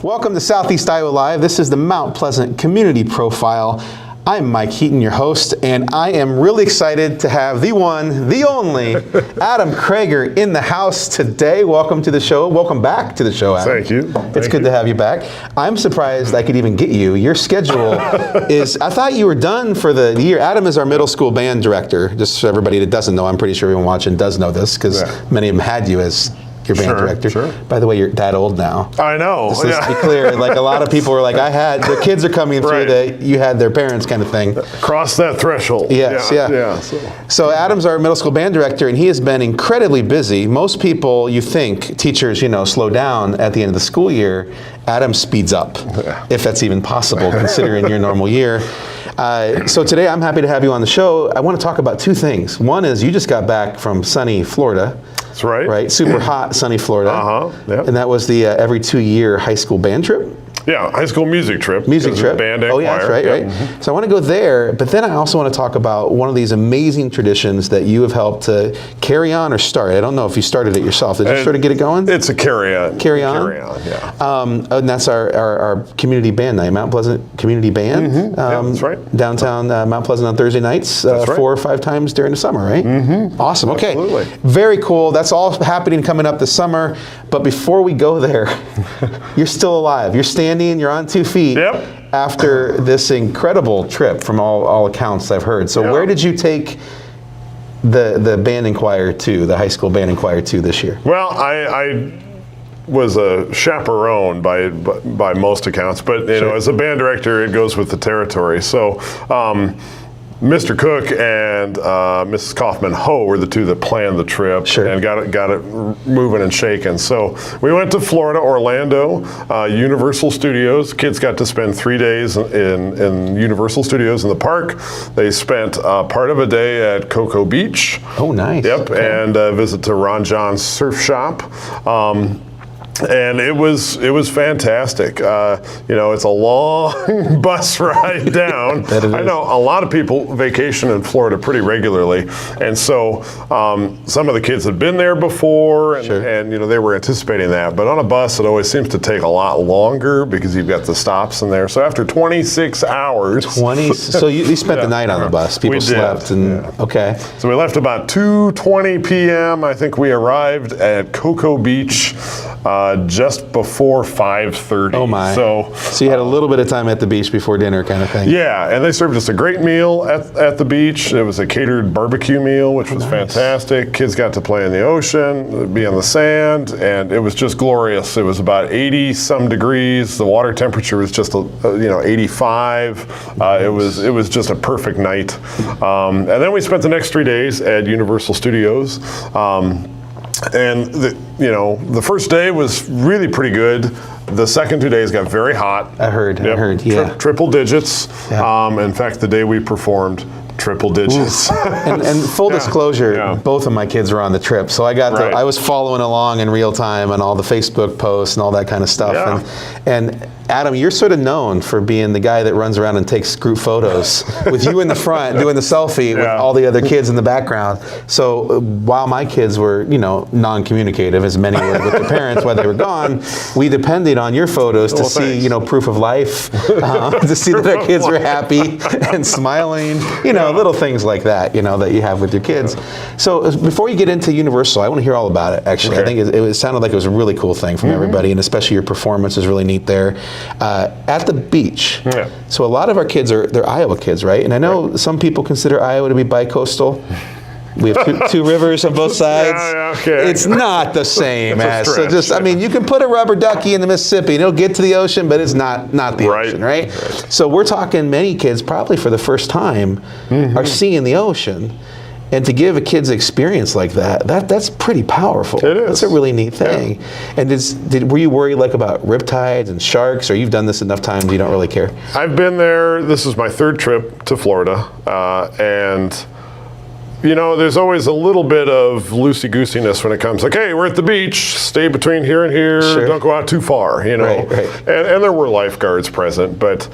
Welcome to Southeast Iowa Live. This is the Mount Pleasant Community Profile. I'm Mike Heaton, your host, and I am really excited to have the one, the only, Adam Creager in the house today. Welcome to the show. Welcome back to the show, Adam. Thank you. It's good to have you back. I'm surprised I could even get you. Your schedule is, I thought you were done for the year. Adam is our middle school band director. Just for everybody that doesn't know, I'm pretty sure everyone watching does know this because many of them had you as your band director. Sure. By the way, you're that old now. I know. Just let's be clear. Like a lot of people were like, the kids are coming through that you had their parents kind of thing. Cross that threshold. Yes, yeah. So Adam's our middle school band director, and he has been incredibly busy. Most people, you think, teachers, slow down at the end of the school year. Adam speeds up, if that's even possible, considering your normal year. So today I'm happy to have you on the show. I want to talk about two things. One is you just got back from sunny Florida. That's right. Right, super hot, sunny Florida. Yep. And that was the every 2-year high school band trip. Yeah, high school music trip. Music trip. Band and choir. Yeah, that's right, right. Mm-hmm. So I want to go there, but then I also want to talk about one of these amazing traditions that you have helped to carry on or start. I don't know if you started it yourself. Did you sort of get it going? It's a carry on. Carry on? Carry on, yeah. And that's our community band night, Mount Pleasant Community Band. Mm-hmm. That's right. Downtown Mount Pleasant on Thursday nights, 4 or 5 times during the summer, right? Mm-hmm. Awesome. Okay. Absolutely. Very cool. That's all happening coming up this summer. But before we go there, you're still alive. You're standing. You're on 2 feet. Yep. After this incredible trip, from all accounts I've heard. So where did you take the band and choir to, the high school band and choir to this year? Well, I was a chaperone by most accounts, but as a band director, it goes with the territory. So Mr. Cook and Mrs. Kaufman-Ho were the two that planned the trip and got it moving and shaking. So we went to Florida, Orlando, Universal Studios. Kids got to spend 3 days in Universal Studios in the park. They spent part of a day at Cocoa Beach. Oh, nice. Yep, okay. And a visit to Ron John's surf shop. And it was fantastic. It's a long bus ride down. I know a lot of people vacation in Florida pretty regularly, and so some of the kids had been there before, and they were anticipating that. But on a bus, it always seems to take a lot longer because you've got the stops in there. So after 26 hours, so you spent the night on the bus. People slept, okay. So we left about 2:20 p.m. I think we arrived at Cocoa Beach just before 5:30. Oh my! So you had a little bit of time at the beach before dinner, kind of thing. Yeah, and they served us a great meal at the beach. It was a catered barbecue meal, which was fantastic. Kids got to play in the ocean, be on the sand, and it was just glorious. It was about 80-some degrees. The water temperature was just 85. It was just a perfect night. And then we spent the next 3 days at Universal Studios. And the first day was really pretty good. The second 2 days got very hot. I heard, yeah. Triple digits. Yeah. In fact, the day we performed, triple digits. and full disclosure, both of my kids were on the trip, so I got I was following along in real time on all the Facebook posts and all that kind of stuff. Yeah. And Adam, you're sort of known for being the guy that runs around and takes group photos with you in the front doing the selfie with all the other kids in the background. So while my kids were, non-communicative, as many were with their parents while they were gone, we depended on your photos to see, proof of life, to see that our kids were happy and smiling, little things like that, that you have with your kids. So before you get into Universal, I want to hear all about it, actually. I think it sounded like it was a really cool thing from everybody, and especially your performance is really neat there. At the beach. Yeah. So a lot of our kids they're Iowa kids, right? And I know some people consider Iowa to be bi-coastal. We have two rivers on both sides. Okay. It's not the same as, stretch. you can put a rubber ducky in the Mississippi and it'll get to the ocean, but it's not the ocean, right? So we're talking many kids probably for the first time are seeing the ocean. And to give a kid's experience like that's pretty powerful. It is. That's a really neat thing. Yeah. And were you worried about riptides and sharks, or you've done this enough times you don't really care? I've been there. This is my 3rd trip to Florida, and there's always a little bit of loosey-goosiness when it comes like, hey, we're at the beach, stay between here and here, don't go out too far, Right. And there were lifeguards present, but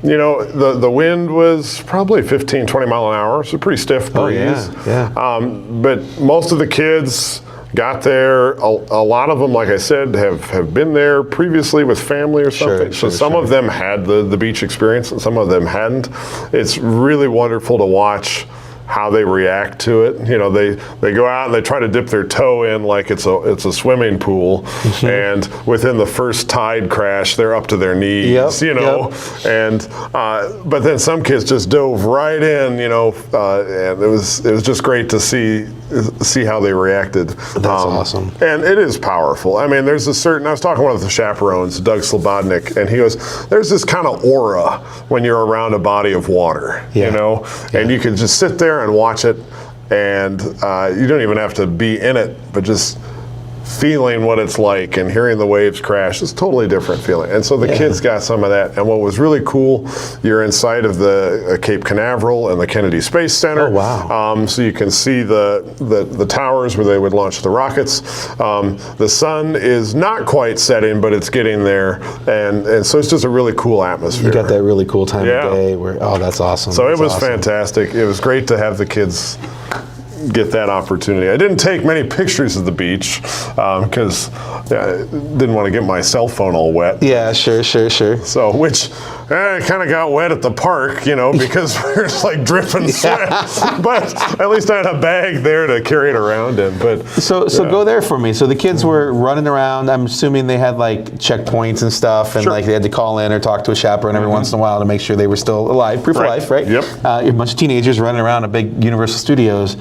the wind was probably 15, 20 mile an hour, so pretty stiff breeze. Oh, yeah. But most of the kids got there. A lot of them, like I said, have been there previously with family or something. So some of them had the beach experience and some of them hadn't. It's really wonderful to watch how they react to it. You know, they go out and they try to dip their toe in like it's a swimming pool, and within the first tide crash, they're up to their knees. You know, and but then some kids just dove right in. You know, and it was just great to see how they reacted. That's awesome. And it is powerful. I mean, there's a certain. I was talking with one of the chaperones, Doug Slobodnik, and he goes, "There's this kind of aura when you're around a body of water. You know, and you can just sit there and watch it, and you don't even have to be in it, but just feeling what it's like and hearing the waves crash is a totally different feeling." And so the kids got some of that. And what was really cool, you're inside of the Cape Canaveral and the Kennedy Space Center. Oh, wow. So you can see the towers where they would launch the rockets. The sun is not quite setting, but it's getting there. And so it's just a really cool atmosphere. You got that really cool time of day where, oh, that's awesome. So that's it was awesome. Fantastic. It was great to have the kids get that opportunity. I didn't take many pictures of the beach because I didn't want to get my cell phone all wet. Yeah, sure. So, which kind of got wet at the park, you know, because we were just like dripping sweat. But at least I had a bag there to carry it around in. But so go there for me. So the kids were running around. I'm assuming they had like checkpoints and stuff, and like they had to call in or talk to a chaperone every once in a while to make sure they were still alive, proof of life, right? Yep. A bunch of teenagers running around a big Universal Studios.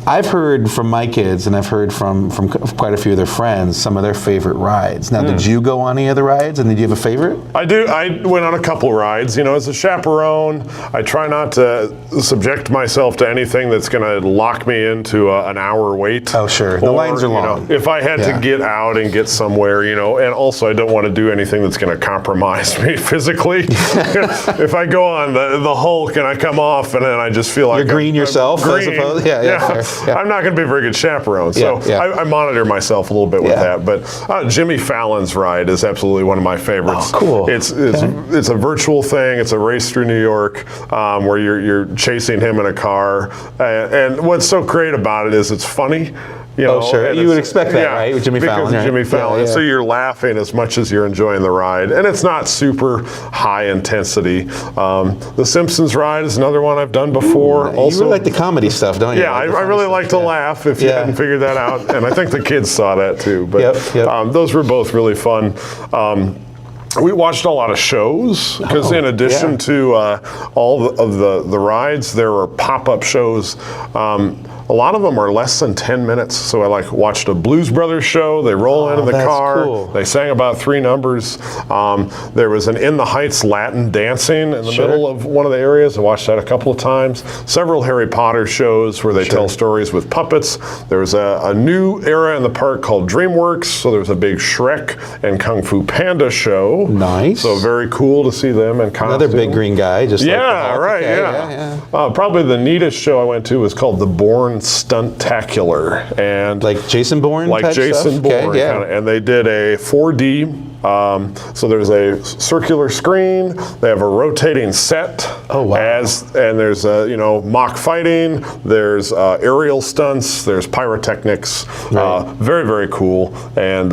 I've heard from my kids, and I've heard from quite a few of their friends, some of their favorite rides. Now, did you go on any of the rides, and did you have a favorite? I do. I went on a couple rides. You know, as a chaperone, I try not to subject myself to anything that's going to lock me into an hour wait. Oh, sure. The lines are long. You know, if I had to get out and get somewhere, you know, and also I don't want to do anything that's going to compromise me physically. If I go on the Hulk and I come off and then I just feel like you're green yourself, green, I suppose. Yeah. Yeah. I'm not going to be a very good chaperone, so I monitor myself a little bit with that. But Jimmy Fallon's ride is absolutely one of my favorites. Oh, cool. It's a virtual thing. It's a race through New York where you're chasing him in a car. And what's so great about it is it's funny. You know, sure. You would expect that, right? With Jimmy Fallon. Because Jimmy Fallon. Yeah. So you're laughing as much as you're enjoying the ride. And it's not super high intensity. The Simpsons ride is another one I've done before. You really like the comedy stuff, don't you? Yeah, I really like to laugh if you hadn't figured that out. And I think the kids saw that too. But those were both really fun. We watched a lot of shows because in addition to all of the rides, there were pop-up shows. A lot of them are less than 10 minutes. So I watched a Blues Brothers show. They roll into the car. Cool. They sang about 3 numbers. There was an In the Heights Latin dancing in the middle of one of the areas. I watched that a couple of times. Several Harry Potter shows where they tell stories with puppets. There was a new era in the park called DreamWorks. So there was a big Shrek and Kung Fu Panda show. Nice. So very cool to see them in costume. Another big green guy. Just Probably the neatest show I went to was called the Bourne Stuntacular, and like Jason Bourne, like type Jason stuff? Bourne, Okay, and they did a 4D. So there's a circular screen. They have a rotating set. Oh wow! And there's mock fighting. There's aerial stunts. There's pyrotechnics. Right. Very very cool. And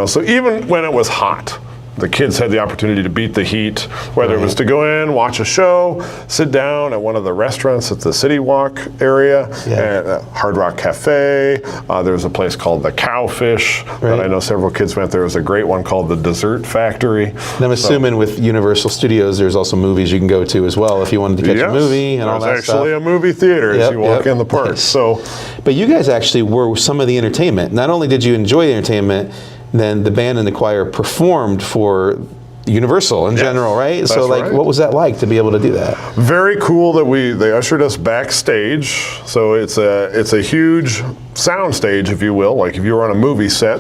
so even when it was hot, the kids had the opportunity to beat the heat, whether it was to go in, watch a show, sit down at one of the restaurants at the City Walk area, at Hard Rock Cafe. There was a place called the Cowfish that I know several kids went. There was a great one called the Dessert Factory. And I'm assuming with Universal Studios, there's also movies you can go to as well if you wanted to catch a movie and all that stuff. There's actually a movie theater as you walk in the park. Nice. So, but you guys actually were some of the entertainment. Not only did you enjoy the entertainment, then the band and the choir performed for Universal in general, right? So what was that like to be able to do that? Very cool that they ushered us backstage. So it's a huge sound stage, if you will. Like if you were on a movie set,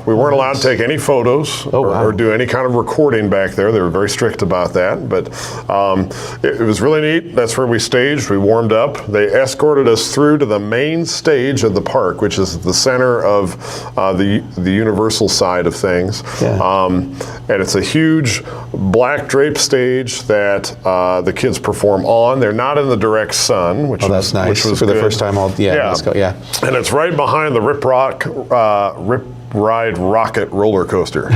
we weren't allowed to take any photos or do any kind of recording back there. They were very strict about that. But it was really neat. That's where we staged. We warmed up. They escorted us through to the main stage of the park, which is the center of the Universal side of things. Yeah. And it's a huge black drape stage that the kids perform on. They're not in the direct sun, which that's nice. which was for good. the first time. And it's it's right behind the Rip Ride Rocket roller coaster.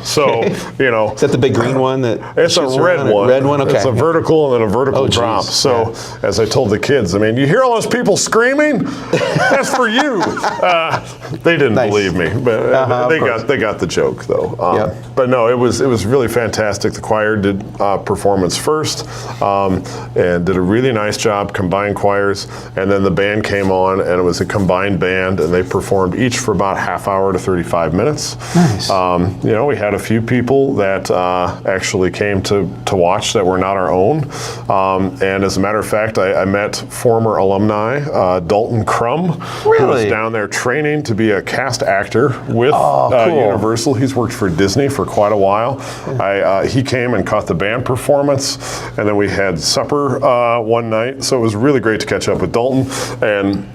So, you know. Is that the big green one? It's a red one. Red one, okay. It's a vertical and then a vertical drop. So, as I told the kids, I mean, you hear all those people screaming? That's for you. They didn't believe me, but they got the joke, though. But no, it was really fantastic. The choir did performance first and did a really nice job, combined choirs, and then the band came on, and it was a combined band, and they performed each for about half hour to 35 minutes. Nice. You know, we had a few people that actually came to watch that were not our own. And as a matter of fact, I met former alumni, Dalton Crum, who was down there training to be a cast actor with Universal. He's worked for Disney for quite a while. He came and caught the band performance, and then we had supper one night. So it was really great to catch up with Dalton and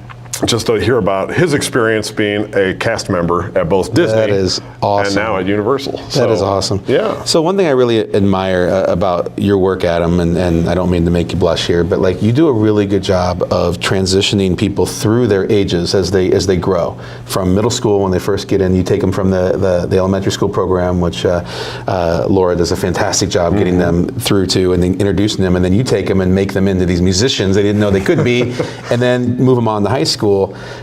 just to hear about his experience being a cast member at both Disney that is awesome. And now at Universal. That is awesome. Yeah. So one thing I really admire about your work, Adam, and I don't mean to make you blush here, but like you do a really good job of transitioning people through their ages as they grow. From middle school when they first get in, you take them from the elementary school program, which Laura does a fantastic job getting them through to, and then introducing them, and then you take them and make them into these musicians they didn't know they could be, and then move them on to high school.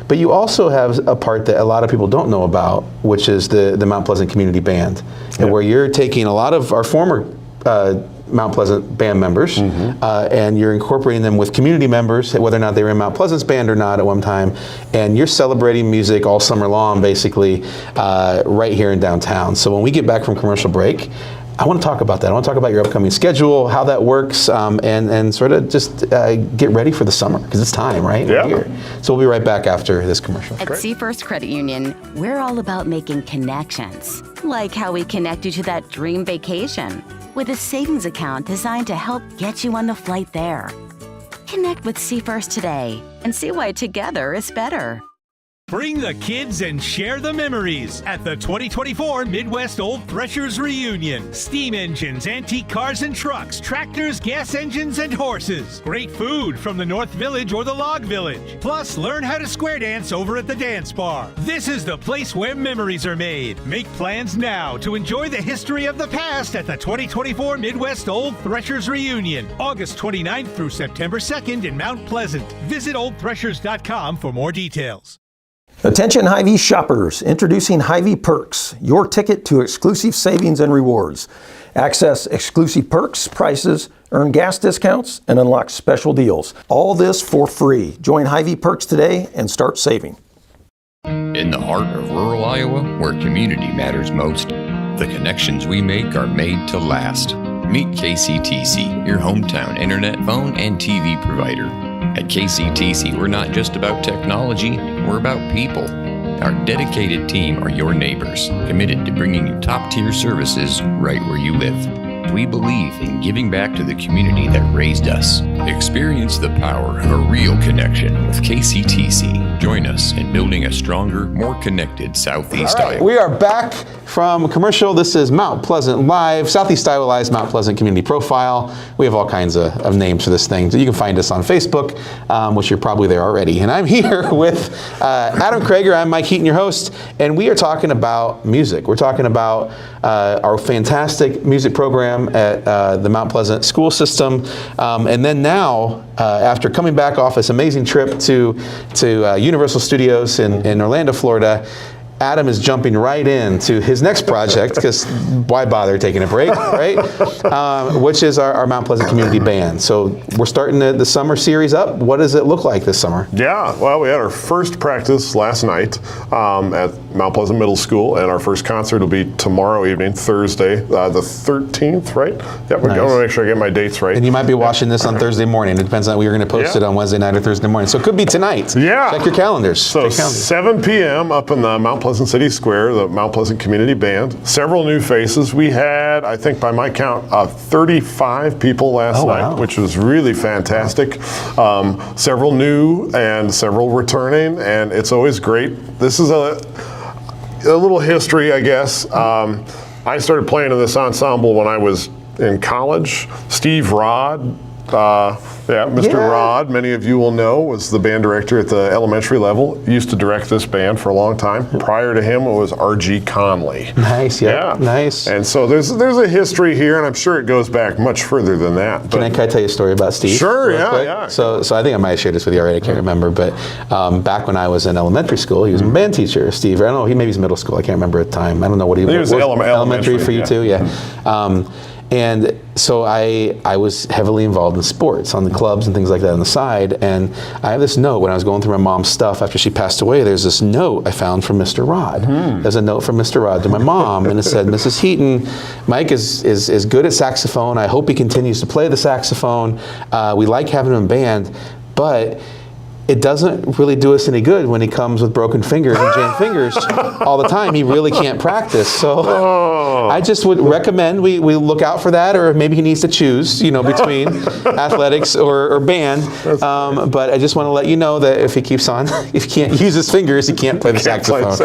But you also have a part that a lot of people don't know about, which is the Mount Pleasant Community Band, and where you're taking a lot of our former Mount Pleasant band members, and you're incorporating them with community members, whether or not they were in Mount Pleasant's band or not at one time, and you're celebrating music all summer long, basically, right here in downtown. So when we get back from commercial break, I want to talk about that. I want to talk about your upcoming schedule, how that works, and sort of just get ready for the summer, because it's time, right? Yeah. We're here. So we'll be right back after this commercial. At Seafirst Credit Union, we're all about making connections, like how we connect you to that dream vacation with a savings account designed to help get you on the flight there. Connect with Seafirst today and see why together is better. Bring the kids and share the memories at the 2024 Midwest Old Threshers Reunion. Steam engines, antique cars and trucks, tractors, gas engines, and horses. Great food from the North Village or the Log Village. Plus, learn how to square dance over at the dance bar. This is the place where memories are made. Make plans now to enjoy the history of the past at the 2024 Midwest Old Threshers Reunion, August 29th through September 2nd in Mount Pleasant. Visit oldthreshers.com for more details. Attention Hy-Vee shoppers, introducing Hy-Vee Perks, your ticket to exclusive savings and rewards. Access exclusive perks, prices, earn gas discounts, and unlock special deals. All this for free. Join Hy-Vee Perks today and start saving. In the heart of rural Iowa, where community matters most, the connections we make are made to last. Meet KCTC, your hometown internet, phone, and TV provider. At KCTC, we're not just about technology, we're about people. Our dedicated team are your neighbors, committed to bringing you top-tier services right where you live. We believe in giving back to the community that raised us. Experience the power of a real connection with KCTC. Join us in building a stronger, more connected Southeast Iowa. We are back from commercial. This is Mount Pleasant Live, Southeast Iowa Live's Mount Pleasant Community Profile. We have all kinds of names for this thing. So you can find us on Facebook, which you're probably there already. And I'm here with Adam Creager. I'm Mike Heaton, your host, and we are talking about music. We're talking about our fantastic music program at the Mount Pleasant school system. And then now, after coming back off this amazing trip to Universal Studios in Orlando, Florida, Adam is jumping right into his next project, because why bother taking a break, right? Which is our Mount Pleasant Community Band. So we're starting the summer series up. What does it look like this summer? Yeah, well, we had our first practice last night at Mount Pleasant Middle School, and our first concert will be tomorrow evening, Thursday, the 13th, right? Yeah, we're going to make sure I get my dates right. And you might be watching this on Thursday morning. It depends on we're going to post it on Wednesday night or Thursday morning. So it could be tonight. Yeah. Check your calendars. So 7 p.m. up in the Mount Pleasant City Square, the Mount Pleasant Community Band. Several new faces. We had, I think by my count, 35 people last night, which was really fantastic. Several new and several returning, and it's always great. This is a little history, I guess. I started playing in this ensemble when I was in college. Steve Rod Mr. Rod, many of you will know, was the band director at the elementary level. Used to direct this band for a long time. Prior to him, it was R.G. Conley. Nice, yeah, nice. And so there's a history here, and I'm sure it goes back much further than that. Can I tell you a story about Steve? Sure, yeah. So I think I might have shared this with you already. I can't remember, but back when I was in elementary school, he was a band teacher. Steve, I don't know, he maybe was middle school. I can't remember at the time. I don't know what he was. He was elementary for you too, yeah. And so I was heavily involved in sports, on the clubs and things like that on the side. And I have this note when I was going through my mom's stuff after she passed away. There's this note I found from Mr. Rod. There's a note from Mr. Rod to my mom, and it said, "Mrs. Heaton, Mike is good at saxophone. I hope he continues to play the saxophone. We like having him in band, but it doesn't really do us any good when he comes with broken fingers and jammed fingers all the time. He really can't practice. So I just would recommend we look out for that, or maybe he needs to choose, between athletics or band. But I just want to let you know that if he keeps on, if he can't use his fingers, he can't play the saxophone.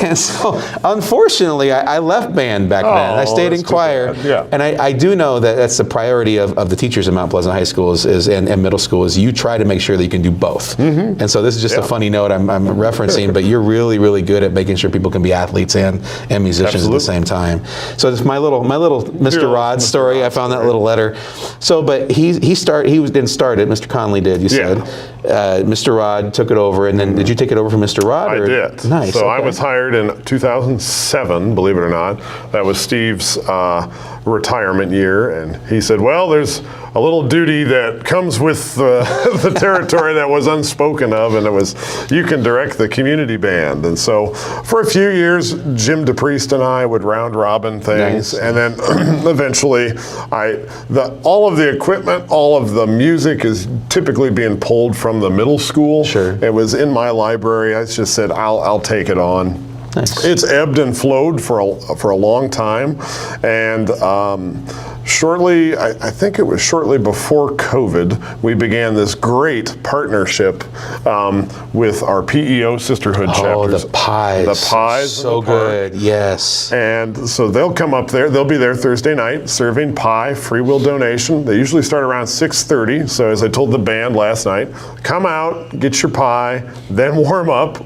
And so, unfortunately, I left band back then. I stayed in choir. Yeah. And I do know that that's the priority of the teachers in Mount Pleasant High School and middle school is you try to make sure that you can do both. And so this is just a funny note I'm referencing, but you're really, really good at making sure people can be athletes and musicians at the same time. So it's my little Mr. Rod story. I found that little letter. So, but he didn't start it. Mr. Conley did. You said. Mr. Rod took it over, and then did you take it over from Mr. Rod? I did. Nice. So I was hired in 2007. Believe it or not, that was Steve's retirement year, and he said, "Well, there's a little duty that comes with the territory that was unspoken of, and it was you can direct the community band." And so for a few years, Jim DePriest and I would round robin things, and then eventually all of the equipment, all of the music is typically being pulled from the middle school. Sure. It was in my library. I just said, I'll take it on. Nice. It's ebbed and flowed for a long time, and shortly, I think it was shortly before COVID, we began this great partnership with our PEO sisterhood chapters. Oh, the pies. The pies. So good, yes. And so they'll come up there. They'll be there Thursday night serving pie, free will donation. They usually start around 6:30. So as I told the band last night, come out, get your pie, then warm up,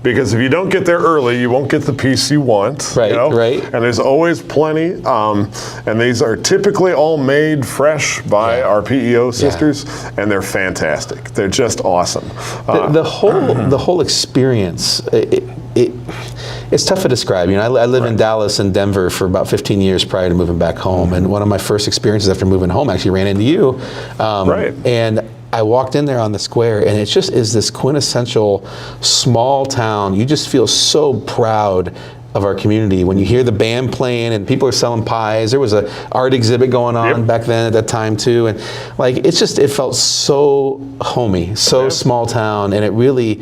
because if you don't get there early, you won't get the piece you want. Right, right. And there's always plenty. And these are typically all made fresh by our PEO sisters, and they're fantastic. They're just awesome. The whole experience, it's tough to describe. I lived in Dallas and Denver for about 15 years prior to moving back home, and one of my first experiences after moving home actually ran into you. And I walked in there on the square, and it just is this quintessential small town. You just feel so proud of our community when you hear the band playing and people are selling pies. There was an art exhibit going on back then at that time too, and it felt so homey, so small town, and it really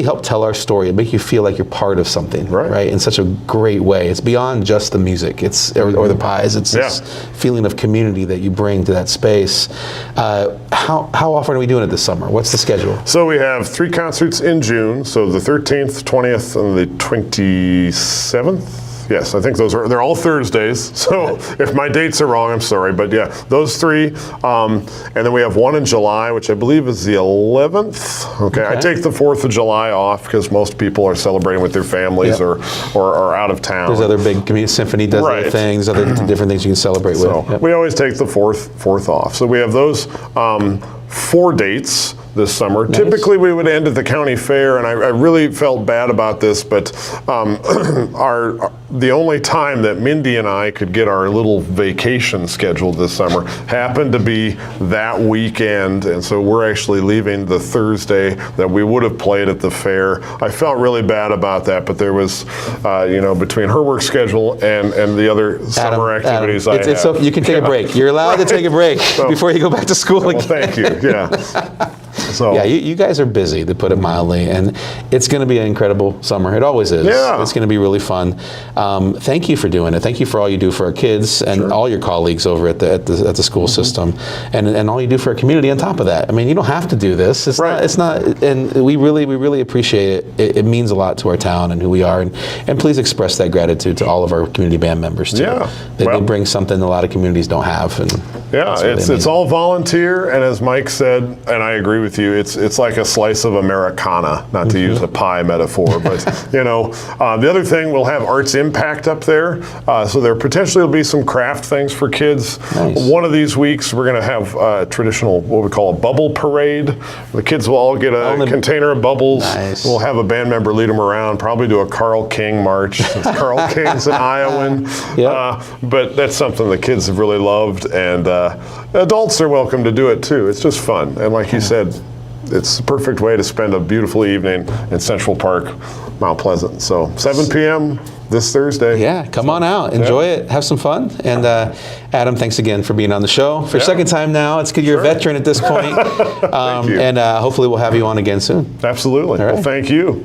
helped tell our story. It make you feel like you're part of something, right? In such a great way. It's beyond just the music, or the pies. It's this feeling of community that you bring to that space. How often are we doing it this summer? What's the schedule? So we have 3 concerts in June. So the 13th, 20th, and the 27th. Yes, I think they're all Thursdays. So if my dates are wrong, I'm sorry. But yeah, those 3. And then we have one in July, which I believe is the 11th. Okay. I take the 4th of July off because most people are celebrating with their families or are out of town. There's other big community symphony does other things, other different things you can celebrate with. We always take the 4th off. So we have those 4 dates this summer. Nice. Typically we would end at the county fair, and I really felt bad about this, but the only time that Mindy and I could get our little vacation scheduled this summer happened to be that weekend, and so we're actually leaving the Thursday that we would have played at the fair. I felt really bad about that, but there was, between her work schedule and the other summer activities I have. So you can take a break. You're allowed to take a break before you go back to school again. Thank you, yeah. So. Yeah, you guys are busy, to put it mildly, and it's going to be an incredible summer. It always is. Yeah. It's going to be really fun. Thank you for doing it. Thank you for all you do for our kids and all your colleagues over at the school system, and all you do for our community on top of that. I mean, you don't have to do this. It's not, and we really appreciate it. It means a lot to our town and who we are, and please express that gratitude to all of our community band members too. Yeah. They bring something a lot of communities don't have, and Yeah, it's all volunteer, and as Mike said, and I agree with you, it's like a slice of Americana, not to use a pie metaphor, but the other thing, we'll have Arts Impact up there, so there potentially will be some craft things for kids. Nice. One of these weeks, we're going to have a traditional, what we call a bubble parade. The kids will all get a container of bubbles. Nice. We'll have a band member lead them around, probably do a Carl King march. Carl King's an Iowan, but that's something the kids have really loved, and adults are welcome to do it too. It's just fun, and like you said, it's the perfect way to spend a beautiful evening in Central Park, Mount Pleasant. So 7 p.m. this Thursday. Yeah, come on out, enjoy it, have some fun. And Adam, thanks again for being on the show for a second time now. It's good you're a veteran at this point. Thank you. And hopefully we'll have you on again soon. Absolutely. All right. Well, thank you.